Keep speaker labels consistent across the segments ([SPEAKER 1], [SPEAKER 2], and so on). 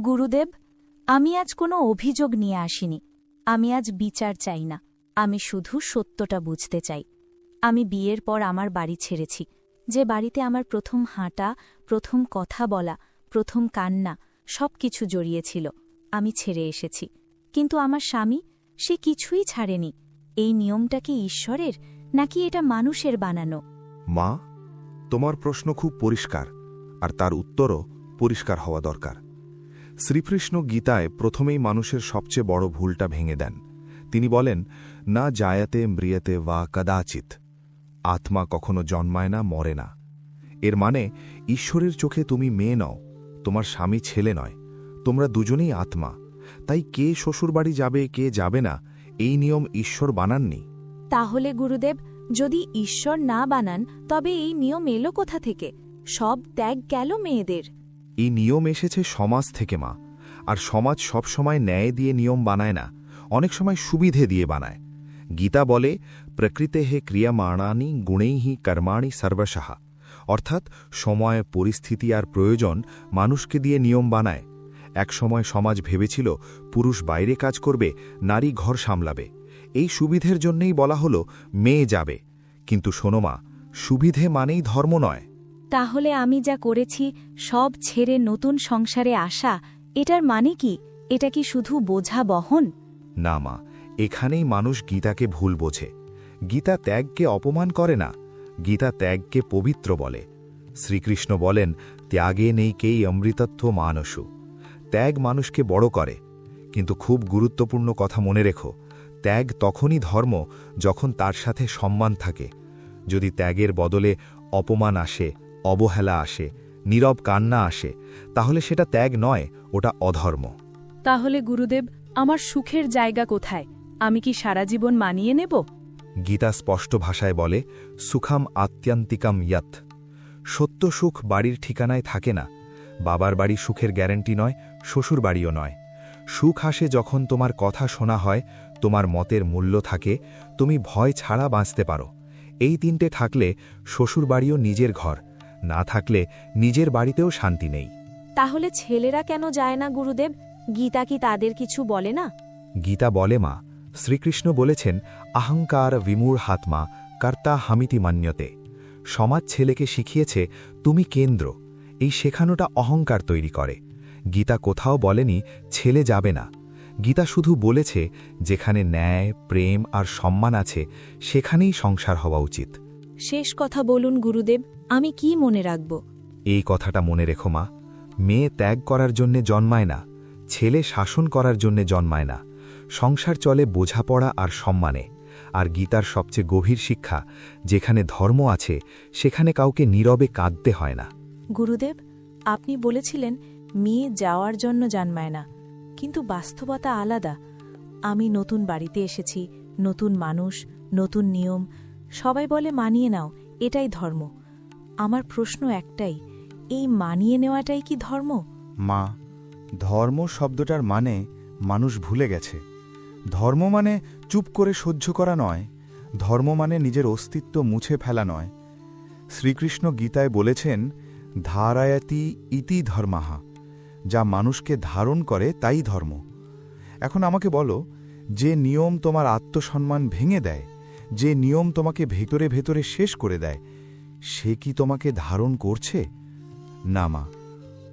[SPEAKER 1] গুরুদেব, আমি আজ কোনো অভিযোগ নিয়ে আসিনি। আমি আজ বিচার চাই না, আমি শুধু সত্যটা বুঝতে চাই। আমি বিয়ের পর আমার বাড়ি ছেড়েছি, যে বাড়িতে আমার প্রথম হাঁটা, প্রথম কথা বলা, প্রথম কান্না সবকিছু জড়িয়েছিল। আমি ছেড়ে এসেছি, কিন্তু আমার স্বামী, সে কিছুই ছাড়েনি। এই নিয়মটা কি ঈশ্বরের, নাকি এটা মানুষের বানানো?
[SPEAKER 2] মা, তোমার প্রশ্ন খুব পরিষ্কার, আর তার উত্তরও পরিষ্কার হওয়া দরকার। শ্রীকৃষ্ণ গীতায় প্রথমেই মানুষের সবচেয়ে বড় ভুলটা ভেঙে দেন। তিনি বলেন, না জায়াতে ম্রিয়তে বা কদাচিৎ, আত্মা কখনো জন্মায় না, মরে না। এর মানে ঈশ্বরের চোখে তুমি মেয়ে নও, তোমার স্বামী ছেলে নয়, তোমরা দুজনেই আত্মা। তাই কে শ্বশুরবাড়ি যাবে, কে যাবে না, এই নিয়ম ঈশ্বর বানাননি।
[SPEAKER 1] তাহলে গুরুদেব, যদি ঈশ্বর না বানান, তবে এই নিয়ম এলো কোথা থেকে? সব ত্যাগ গেল মেয়েদের।
[SPEAKER 2] এই নিয়ম এসেছে সমাজ থেকে, মা। আর সমাজ সবসময় ন্যায় দিয়ে নিয়ম বানায় না, অনেক সময় সুবিধে দিয়ে বানায়। গীতা বলে, প্রকৃতে হে ক্রিয়ামাণানি গুণেইহি কর্মাণি সর্বশঃ, অর্থাৎ সময়, পরিস্থিতি আর প্রয়োজন মানুষকে দিয়ে নিয়ম বানায়। এক সময় সমাজ ভেবেছিল পুরুষ বাইরে কাজ করবে, নারী ঘর সামলাবে। এই সুবিধের জন্যই বলা হলো মেয়ে যাবে। কিন্তু শোনো মা, সুবিধে মানেই ধর্ম নয়।
[SPEAKER 1] তাহলে আমি যা করেছি সব ছেড়ে নতুন সংসারে আসা, এটার মানে কি? এটা কি শুধু বোঝা বহন?
[SPEAKER 2] না মা, এখানেই মানুষ গীতাকে ভুল বোঝে। গীতা ত্যাগকে অপমান করে না, গীতা ত্যাগকে পবিত্র বলে। শ্রীকৃষ্ণ বলেন, ত্যাগে নেই কেই অমৃতত্ব মানসু। ত্যাগ মানুষকে বড় করে। কিন্তু খুব গুরুত্বপূর্ণ কথা মনে রেখো, ত্যাগ তখনই ধর্ম যখন তার সাথে সম্মান থাকে। যদি ত্যাগের বদলে অপমান আসে, অবহেলা আসে, নীরব কান্না আসে, তাহলে সেটা ত্যাগ নয়, ওটা অধর্ম।
[SPEAKER 1] তাহলে গুরুদেব, আমার সুখের জায়গা কোথায়? আমি কি সারা জীবন মানিয়ে নেব?
[SPEAKER 2] গীতা স্পষ্ট ভাষায় বলে, সুখাম আত্যন্তিকাম ইয়াত। সত্য সুখ বাড়ির ঠিকানায় থাকে না। বাবার বাড়ি সুখের গ্যারান্টি নয়, শ্বশুর বাড়িও নয়। সুখ আসে যখন তোমার কথা শোনা হয়, তোমার মতের মূল্য থাকে, তুমি ভয় ছাড়া বাঁচতে পারো। এই তিনটে থাকলে শ্বশুর বাড়িও নিজের ঘর, না থাকলে নিজের বাড়িতেও শান্তি নেই।
[SPEAKER 1] তাহলে ছেলেরা কেন যায় না গুরুদেব? গীতা কি তাদের কিছু বলে না?
[SPEAKER 2] গীতা বলে, মা, শ্রীকৃষ্ণ বলেছেন, অহংকার বিমূঢ় হাত্মা কর্তা হামিতি মান্যতে। সমাজ ছেলেকে শিখিয়েছে তুমি কেন্দ্র। এই শেখানোটা অহংকার তৈরি করে। গীতা কোথাও বলেনি ছেলে যাবে না। গীতা শুধু বলেছে, যেখানে ন্যায়, প্রেম আর সম্মান আছে, সেখানেই সংসার হওয়া উচিত।
[SPEAKER 1] শেষ কথা বলুন গুরুদেব, আমি কি মনে রাখব?
[SPEAKER 2] এই কথাটা মনে রেখো মা, মেয়ে ত্যাগ করার জন্যে জন্মায় না, ছেলে শাসন করার জন্যে জন্মায় না। সংসার চলে বোঝাপড়া আর সম্মানে। আর গীতার সবচেয়ে গভীর শিক্ষা, যেখানে ধর্ম আছে, সেখানে কাউকে নীরবে কাঁদতে হয় না।
[SPEAKER 1] গুরুদেব, আপনি বলেছিলেন মেয়ে যাওয়ার জন্য জন্মায় না, কিন্তু বাস্তবতা আলাদা। আমি নতুন বাড়িতে এসেছি, নতুন মানুষ, নতুন নিয়ম। সবাই বলে মানিয়ে নাও, এটাই ধর্ম। আমার প্রশ্ন একটাই, এই মানিয়ে নেওয়াটাই কি ধর্ম?
[SPEAKER 3] মা, ধর্ম শব্দটার মানে মানুষ ভুলে গেছে। ধর্ম মানে চুপ করে সহ্য করা নয়, ধর্ম মানে নিজের অস্তিত্ব মুছে ফেলা নয়। শ্রীকৃষ্ণ গীতায় বলেছেন, ধারায়াতি ইতি ধর্মাহা, যা মানুষকে ধারণ করে তাই ধর্ম। এখন আমাকে বলো, যে নিয়ম তোমার আত্মসম্মান ভেঙে দেয়, যে নিয়ম তোমাকে ভেতরে ভেতরে শেষ করে দেয়, সে কি তোমাকে ধারণ করছে? না মা,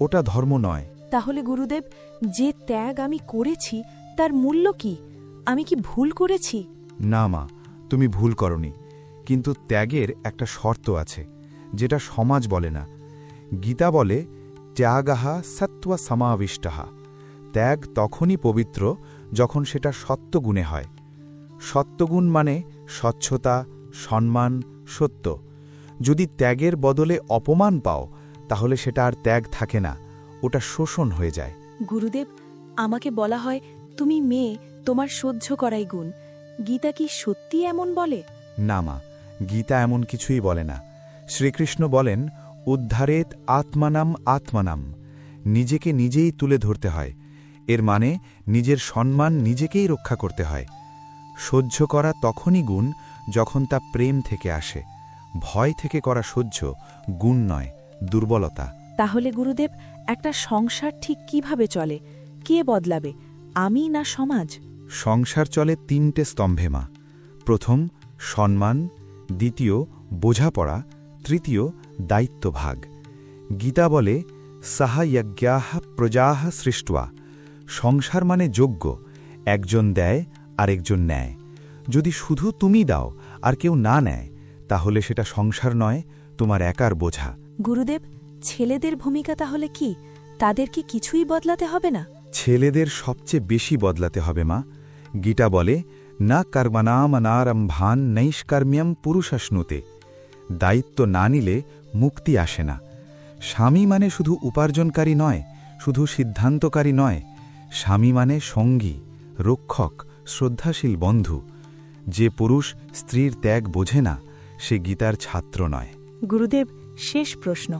[SPEAKER 3] ওটা ধর্ম নয়।
[SPEAKER 1] তাহলে গুরুদেব, যে ত্যাগ আমি করেছি তার মূল্য কি? আমি কি ভুল করেছি?
[SPEAKER 3] না মা, তুমি ভুল করনি, কিন্তু ত্যাগের একটা শর্ত আছে, যেটা সমাজ বলে না। গীতা বলে, ত্যাগাহা সত্ত্ব সমাবিষ্টহা। ত্যাগ তখনই পবিত্র যখন সেটা সত্যগুণে হয়। সত্যগুণ মানে স্বচ্ছতা, সম্মান, সত্য। যদি ত্যাগের বদলে অপমান পাও, তাহলে সেটা আর ত্যাগ থাকে না, ওটা শোষণ হয়ে যায়।
[SPEAKER 1] গুরুদেব, আমাকে বলা হয় তুমি মেয়ে, তোমার সহ্য করাই গুণ। গীতা কি সত্যি এমন বলে?
[SPEAKER 3] না মা, গীতা এমন কিছুই বলে না। শ্রীকৃষ্ণ বলেন, উদ্ধারেত আত্মানাম আত্মানাম। নিজেকে নিজেই তুলে ধরতে হয়। এর মানে নিজের সম্মান নিজেকেই রক্ষা করতে হয়। সহ্য করা তখনই গুণ যখন তা প্রেম থেকে আসে। ভয় থেকে করা সহ্য গুণ নয়, দুর্বলতা।
[SPEAKER 1] তাহলে গুরুদেব,
[SPEAKER 4] একটা সংসার ঠিক কিভাবে চলে, কে বদলাবে, আমি না সমাজ?
[SPEAKER 3] সংসার চলে 3টে স্তম্ভে মা। প্রথম সম্মান, দ্বিতীয় বোঝাপড়া, তৃতীয় দায়িত্বভাগ। গীতা বলে সাহা যজ্ঞাহ প্রজাহ সৃষ্ট্বা। সংসার মানে যজ্ঞ, একজন দেয় আর একজন নেয়। যদি শুধু তুমি দাও আর কেউ না নেয়, তাহলে সেটা সংসার নয়, তোমার একার বোঝা।
[SPEAKER 4] গুরুদেব, ছেলেদের ভূমিকা তাহলে কি? তাদের কি কিছুই বদলাতে হবে না?
[SPEAKER 3] ছেলেদের সবচেয়ে বেশি বদলাতে হবে মা। গীতা বলে না কর্মণামনারম্ভান নৈষ্কর্ম্যম পুরুষাশ্নুতে। দায়িত্ব না নিলে মুক্তি আসে না। স্বামী মানে শুধু উপার্জনকারী নয়, শুধু সিদ্ধান্তকারী নয়। স্বামী মানে সঙ্গী, রক্ষক, শ্রদ্ধাশীল বন্ধু। যে পুরুষ স্ত্রীর ত্যাগ বোঝে না, সে গীতার ছাত্র নয়।
[SPEAKER 4] গুরুদেব, শেষ প্রশ্ন,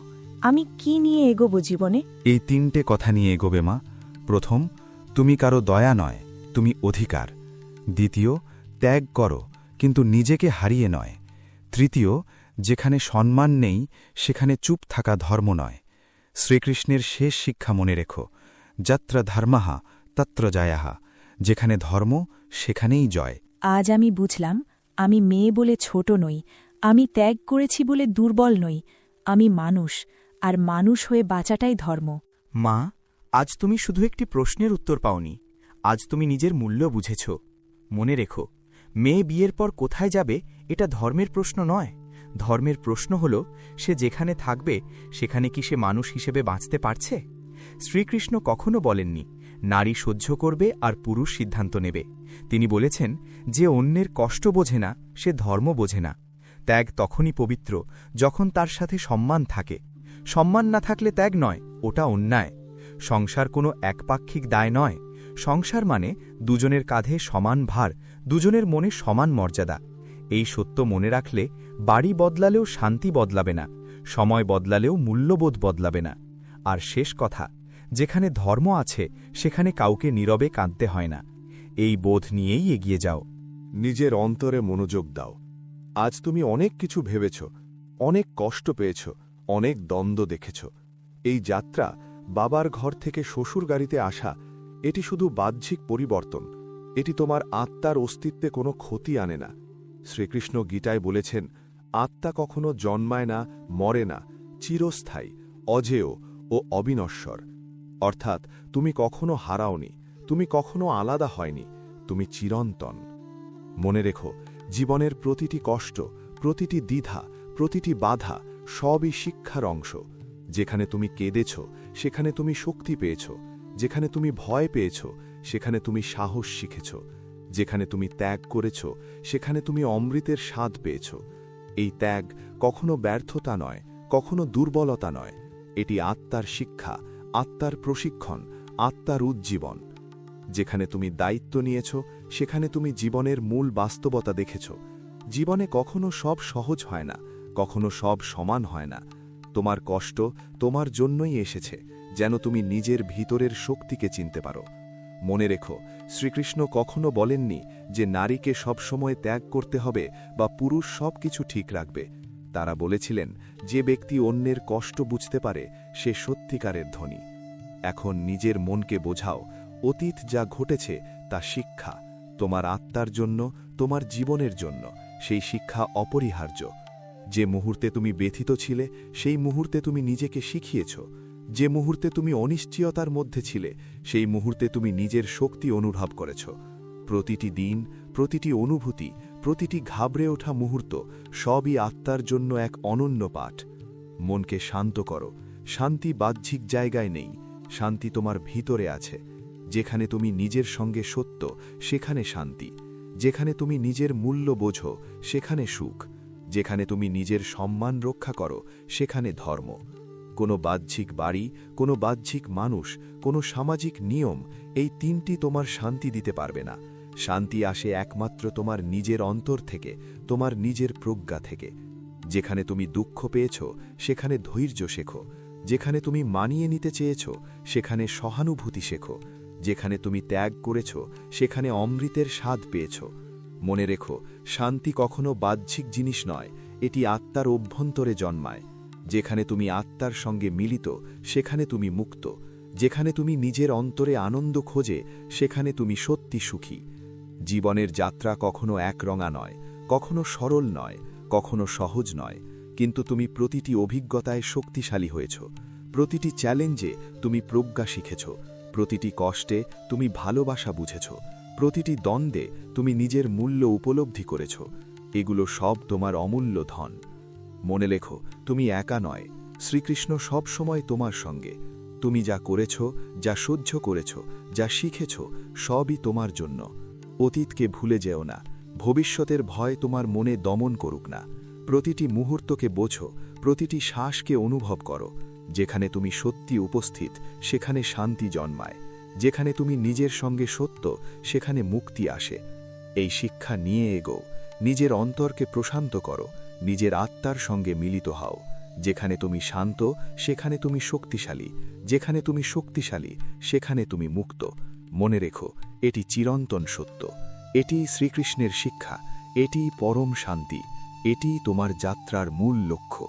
[SPEAKER 4] আমি কি নিয়ে এগোবো জীবনে?
[SPEAKER 3] এই 3টে কথা নিয়ে এগোবে মা। প্রথম, তুমি কারো দয়া নয়, তুমি অধিকার। দ্বিতীয়, ত্যাগ করো, কিন্তু নিজেকে হারিয়ে নয়। তৃতীয়, যেখানে সম্মান নেই সেখানে চুপ থাকা ধর্ম নয়। শ্রীকৃষ্ণের শেষ শিক্ষা মনে রেখো, যত্র ধর্মঃ তত্র জয়ঃ। যেখানে ধর্ম সেখানেই জয়।
[SPEAKER 4] আজ আমি বুঝলাম, আমি মেয়ে বলে ছোট নই, আমি ত্যাগ করেছি বলে দুর্বল নই। আমি মানুষ, আর মানুষ হয়ে বাঁচাটাই ধর্ম।
[SPEAKER 5] মা, আজ তুমি শুধু একটি প্রশ্নের উত্তর পাওনি, আজ তুমি নিজের মূল্য বুঝেছ। মনে রেখো, মেয়ে বিয়ের পর কোথায় যাবে এটা ধর্মের প্রশ্ন নয়। ধর্মের প্রশ্ন হল, সে যেখানে থাকবে সেখানে কি সে মানুষ হিসেবে বাঁচতে পারছে? শ্রীকৃষ্ণ কখনো বলেননি নারী সহ্য করবে আর পুরুষ সিদ্ধান্ত নেবে। তিনি বলেছেন, যে অন্যের কষ্ট বোঝে না সে ধর্ম বোঝে না। ত্যাগ তখনই পবিত্র যখন তার সাথে সম্মান থাকে। সম্মান না থাকলে ত্যাগ নয়, ওটা অন্যায়। সংসার কোনো একপাক্ষিক দায় নয়। সংসার মানে দুজনের কাঁধে সমান ভার, দুজনের মনে সমান মর্যাদা। এই সত্য মনে রাখলে বাড়ি বদলালেও শান্তি বদলাবে না, সময় বদলালেও মূল্যবোধ বদলাবে না। আর শেষ কথা, যেখানে ধর্ম আছে সেখানে কাউকে নীরবে কাঁদতে হয় না। এই বোধ নিয়েই এগিয়ে যাও।
[SPEAKER 6] নিজের অন্তরে মনোযোগ দাও। আজ তুমি অনেক কিছু ভেবেছ, অনেক কষ্ট পেয়েছ, অনেক দ্বন্দ্ব দেখেছ। এই যাত্রা, বাবার ঘর থেকে শ্বশুর গাড়িতে আসা, এটি শুধু বাহ্যিক পরিবর্তন। এটি তোমার আত্মার অস্তিত্বে কোনো ক্ষতি আনে না। শ্রীকৃষ্ণ গীতায় বলেছেন, আত্মা কখনো জন্মায় না, মরে না, চিরস্থায়ী, অজেয় ও অবিনশ্বর। অর্থাৎ তুমি কখনো হারাওনি, তুমি কখনো আলাদা হয়নি, তুমি চিরন্তন। মনে রেখো, জীবনের প্রতিটি কষ্ট, প্রতিটি দ্বিধা, প্রতিটি বাধা সবই শিক্ষার অংশ। যেখানে তুমি কেঁদেছ সেখানে তুমি শক্তি পেয়েছ, যেখানে তুমি ভয় পেয়েছ সেখানে তুমি সাহস শিখেছ, যেখানে তুমি ত্যাগ করেছ সেখানে তুমি অমৃতের স্বাদ পেয়েছ। এই ত্যাগ কখনো ব্যর্থতা নয়, কখনো দুর্বলতা নয়। এটি আত্মার শিক্ষা, আত্মার প্রশিক্ষণ, আত্মার উজ্জীবন। যেখানে তুমি দায়িত্ব নিয়েছ সেখানে তুমি জীবনের মূল বাস্তবতা দেখেছ। জীবনে কখনো সব সহজ হয় না, কখনো সব সমান হয় না। তোমার কষ্ট তোমার জন্যই এসেছে, যেন তুমি নিজের ভিতরের শক্তিকে চিনতে পারো। মনে রেখো, শ্রীকৃষ্ণ কখনো বলেননি যে নারীকে সবসময় ত্যাগ করতে হবে বা পুরুষ সবকিছু ঠিক রাখবে। তারা বলেছিলেন, যে ব্যক্তি অন্যের কষ্ট বুঝতে পারে সে সত্যিকারের ধনী। এখন নিজের মনকে বোঝাও, অতীত যা ঘটেছে তা শিক্ষা, তোমার আত্মার জন্য, তোমার জীবনের জন্য। সেই শিক্ষা অপরিহার্য। যে মুহূর্তে তুমি ব্যথিত ছিলে সেই মুহূর্তে তুমি নিজেকে শিখিয়েছ। যে মুহূর্তে তুমি অনিশ্চয়তার মধ্যে ছিলে সেই মুহূর্তে তুমি নিজের শক্তি অনুভব করেছ। প্রতিটি দিন, প্রতিটি অনুভূতি, প্রতিটি ঘাবড়ে ওঠা মুহূর্ত সবই আত্মার জন্য এক অনন্য পাঠ। মনকে শান্ত করো। শান্তি বাহ্যিক জায়গায় নেই, শান্তি তোমার ভিতরে আছে। যেখানে তুমি নিজের সঙ্গে সত্য সেখানে শান্তি, যেখানে তুমি নিজের মূল্য বোঝো সেখানে সুখ, যেখানে তুমি নিজের সম্মান রক্ষা করো সেখানে ধর্ম। কোনো বাহ্যিক বাড়ি, কোনো বাহ্যিক মানুষ, কোনো সামাজিক নিয়ম এই 3টি তোমার শান্তি দিতে পারবে না। শান্তি আসে একমাত্র তোমার নিজের অন্তর থেকে, তোমার নিজের প্রজ্ঞা থেকে। যেখানে তুমি দুঃখ পেয়েছ সেখানে ধৈর্য শেখো, যেখানে তুমি মানিয়ে নিতে চেয়েছ সেখানে সহানুভূতি শেখো, যেখানে তুমি ত্যাগ করেছ সেখানে অমৃতের স্বাদ পেয়েছ। মনে রেখো, শান্তি কখনো বাহ্যিক জিনিস নয়, এটি আত্মার অভ্যন্তরে জন্মায়। যেখানে তুমি আত্মার সঙ্গে মিলিত সেখানে তুমি মুক্ত, যেখানে তুমি নিজের অন্তরে আনন্দ খোঁজে সেখানে তুমি সত্যি সুখী। জীবনের যাত্রা কখনো একরঙা নয়, কখনো সরল নয়, কখনো সহজ নয়, কিন্তু তুমি প্রতিটি অভিজ্ঞতায় শক্তিশালী হয়েছ, প্রতিটি চ্যালেঞ্জে তুমি প্রজ্ঞা শিখেছ, প্রতিটি কষ্টে তুমি ভালোবাসা বুঝেছ, প্রতিটি দ্বন্দ্বে তুমি নিজের মূল্য উপলব্ধি করেছ। এগুলো সব তোমার অমূল্য ধন। মনে লেখো, তুমি একা নয়, শ্রীকৃষ্ণ সব সময় তোমার সঙ্গে। তুমি যা করেছ, যা সহ্য করেছ, যা শিখেছ, সবই তোমার জন্য। অতীতকে ভুলে যেও না, ভবিষ্যতের ভয় তোমার মনে দমন করুক না। প্রতিটি মুহূর্তকে বোঝো, প্রতিটি শ্বাসকে অনুভব করো। যেখানে তুমি সত্যি উপস্থিত সেখানে শান্তি জন্মায়, যেখানে তুমি নিজের সঙ্গে সত্য সেখানে মুক্তি আসে। এই শিক্ষা নিয়ে এগো, নিজের অন্তরকে প্রশান্ত করো, নিজের আত্মার সঙ্গে মিলিত হও। যেখানে তুমি শান্ত সেখানে তুমি শক্তিশালী, যেখানে তুমি শক্তিশালী সেখানে তুমি মুক্ত। মনে রেখো, এটি চিরন্তন সত্য, এটিই শ্রীকৃষ্ণের শিক্ষা, এটিই পরম শান্তি, এটিই তোমার যাত্রার মূল লক্ষ্য।